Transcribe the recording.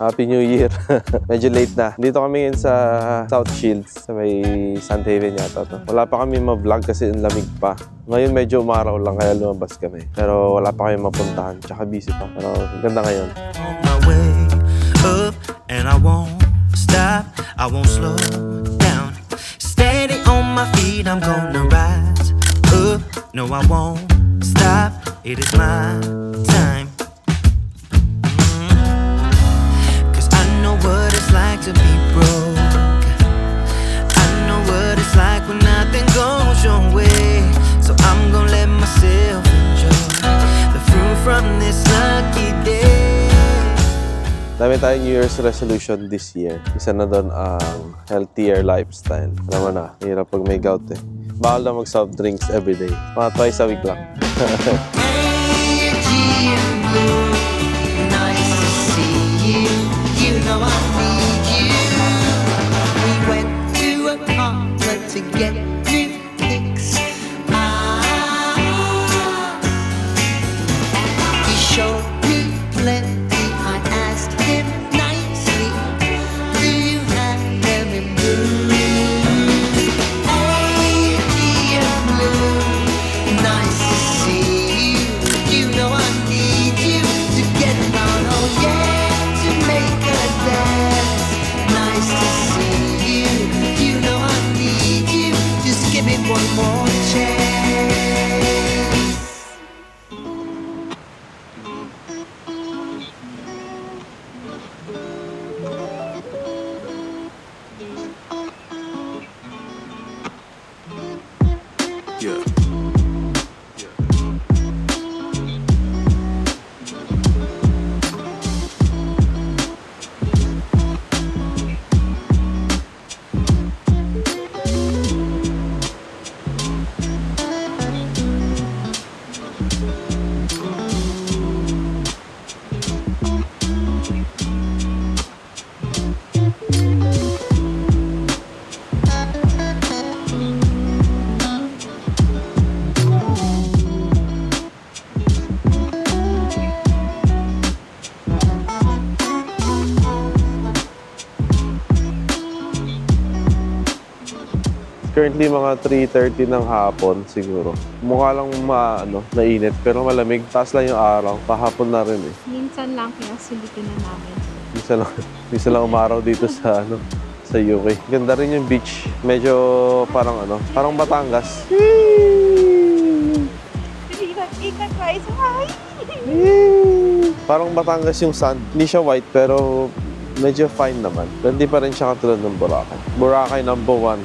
Happy New Year. Medyo late na. Dito kami ngayon sa South Shields, sa may Sandhaven yata to. Wala pa kami ma-vlog kasi ang lamig pa. Ngayon medyo umaraw lang kaya lumabas kami. Pero wala pa kami mapuntahan. Tsaka busy pa. Pero ganda ngayon. On my way up and I won't stop, I won't slow down. Steady on my feet, I'm gonna rise up. No, I won't stop, it is my time. Cause I know what it's like to be broke. I know what it's like when nothing goes your way. So I'm gonna let myself enjoy the fruit from this lucky day. Dami tayong New Year's resolution this year. Isa na doon ang healthier lifestyle. Alam mo na, hirap pag may gout eh. Bawal na mag-soft drinks everyday. Mga twice a week lang. Nice to see you. You know I need you. We went to a parlor to get new kicks. He showed me plenty. I asked him nicely, do you have them in blue? Hey, dear blue, nice to see you. You know I need you to get down, oh yeah, to make a dance. Nice to see you. You know I need you. Just give me one more chance. Yeah. Currently mga 3:30 ng hapon siguro. Mukha lang mainit pero malamig. Taas lang yung araw. Pahapon na rin eh. Minsan lang pinasulitin na namin. Minsan lang umaraw dito sa sa UK. Ganda rin yung beach. Medyo parang parang Batangas. Ikat guys, hi! Parang Batangas yung sand. Hindi siya white pero medyo fine naman. Pero hindi pa rin siya katulad ng Boracay. Boracay #1.